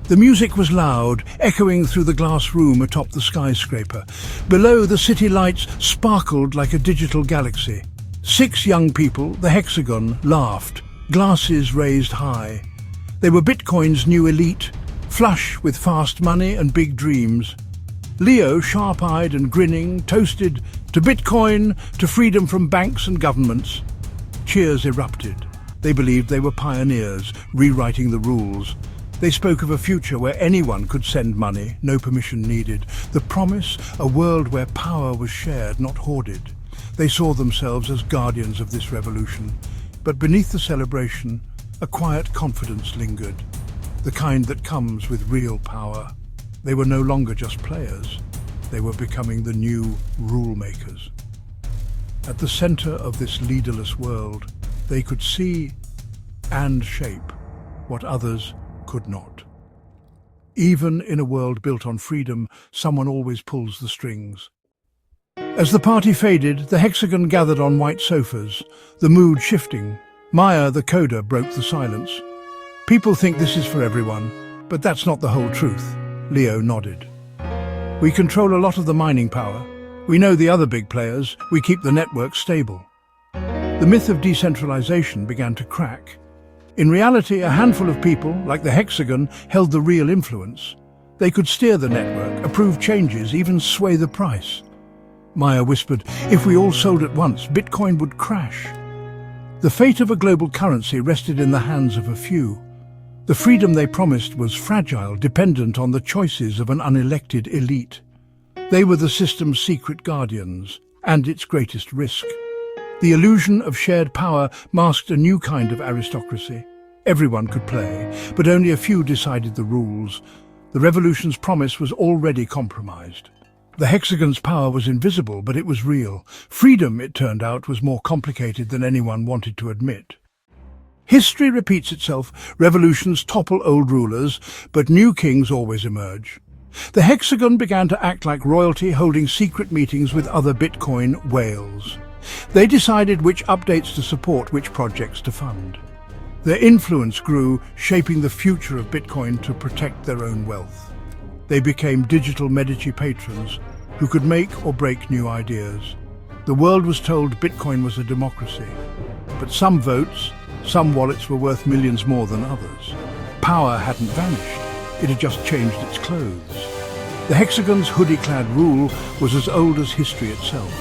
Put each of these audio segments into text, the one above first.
The music was loud, echoing through the glass room atop the skyscraper. Below, the city lights sparkled like a digital galaxy. 6 young people, the hexagon, laughed, glasses raised high. They were Bitcoin's new elite, flush with fast money and big dreams. Leo, sharp-eyed and grinning, toasted to Bitcoin, to freedom from banks and governments. Cheers erupted. They believed they were pioneers, rewriting the rules. They spoke of a future where anyone could send money, no permission needed. The promise, a world where power was shared, not hoarded. They saw themselves as guardians of this revolution. But beneath the celebration, a quiet confidence lingered, the kind that comes with real power. They were no longer just players. They were becoming the new rule makers. At the center of this leaderless world, they could see and shape what others could not. Even in a world built on freedom, someone always pulls the strings. As the party faded, the hexagon gathered on white sofas, the mood shifting. Maya, the coder, broke the silence. People think this is for everyone, but that's not the whole truth. Leo nodded. We control a lot of the mining power. We know the other big players. We keep the network stable. The myth of decentralization began to crack. In reality, a handful of people, like the hexagon, held the real influence. They could steer the network, approve changes, even sway the price. Maya whispered, if we all sold at once, Bitcoin would crash. The fate of a global currency rested in the hands of a few. The freedom they promised was fragile, dependent on the choices of an unelected elite. They were the system's secret guardians, and its greatest risk. The illusion of shared power masked a new kind of aristocracy. Everyone could play, but only a few decided the rules. The revolution's promise was already compromised. The hexagon's power was invisible, but it was real. Freedom, it turned out, was more complicated than anyone wanted to admit. History repeats itself. Revolutions topple old rulers, but new kings always emerge. The hexagon began to act like royalty, holding secret meetings with other Bitcoin whales. They decided which updates to support, which projects to fund. Their influence grew, shaping the future of Bitcoin to protect their own wealth. They became digital Medici patrons who could make or break new ideas. The world was told Bitcoin was a democracy, but some votes, some wallets were worth millions more than others. Power hadn't vanished, it had just changed its clothes. The hexagon's hoodie-clad rule was as old as history itself.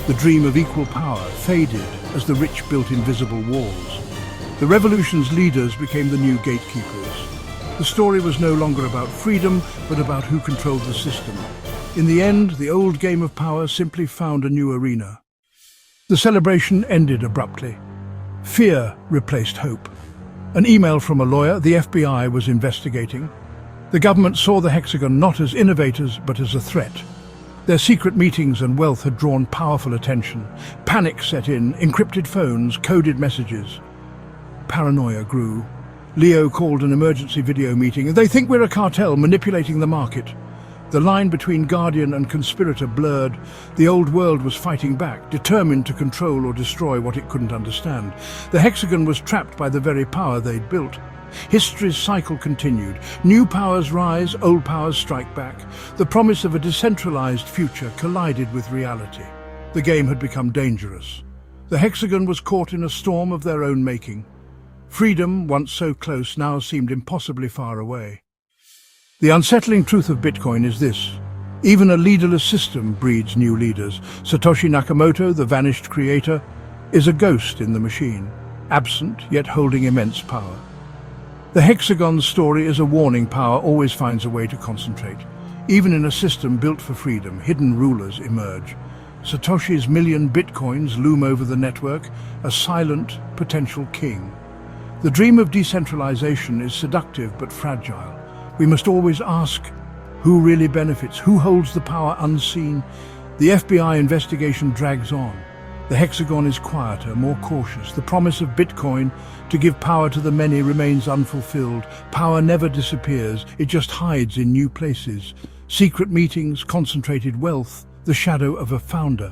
The dream of equal power faded as the rich built invisible walls. The revolution's leaders became the new gatekeepers. The story was no longer about freedom, but about who controlled the system. In the end, the old game of power simply found a new arena. The celebration ended abruptly. Fear replaced hope. An email from a lawyer the FBI was investigating. The government saw the hexagon not as innovators, but as a threat. Their secret meetings and wealth had drawn powerful attention. Panic set in, encrypted phones, coded messages. Paranoia grew. Leo called an emergency video meeting. They think we're a cartel manipulating the market. The line between guardian and conspirator blurred. The old world was fighting back, determined to control or destroy what it couldn't understand. The hexagon was trapped by the very power they'd built. History's cycle continued. New powers rise, old powers strike back. The promise of a decentralized future collided with reality. The game had become dangerous. The hexagon was caught in a storm of their own making. Freedom, once so close, now seemed impossibly far away. The unsettling truth of Bitcoin is this. Even a leaderless system breeds new leaders. Satoshi Nakamoto, the vanished creator, is a ghost in the machine, absent yet holding immense power. The hexagon's story is a warning: power always finds a way to concentrate. Even in a system built for freedom, hidden rulers emerge. Satoshi's million bitcoins loom over the network, a silent potential king. The dream of decentralization is seductive but fragile. We must always ask, who really benefits? Who holds the power unseen? The FBI investigation drags on. The hexagon is quieter, more cautious. The promise of Bitcoin to give power to the many remains unfulfilled. Power never disappears, it just hides in new places. Secret meetings, concentrated wealth, the shadow of a founder.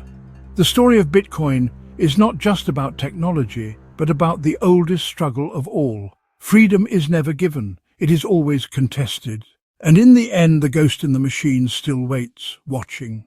The story of Bitcoin is not just about technology, but about the oldest struggle of all. Freedom is never given, it is always contested. And in the end, the ghost in the machine still waits, watching.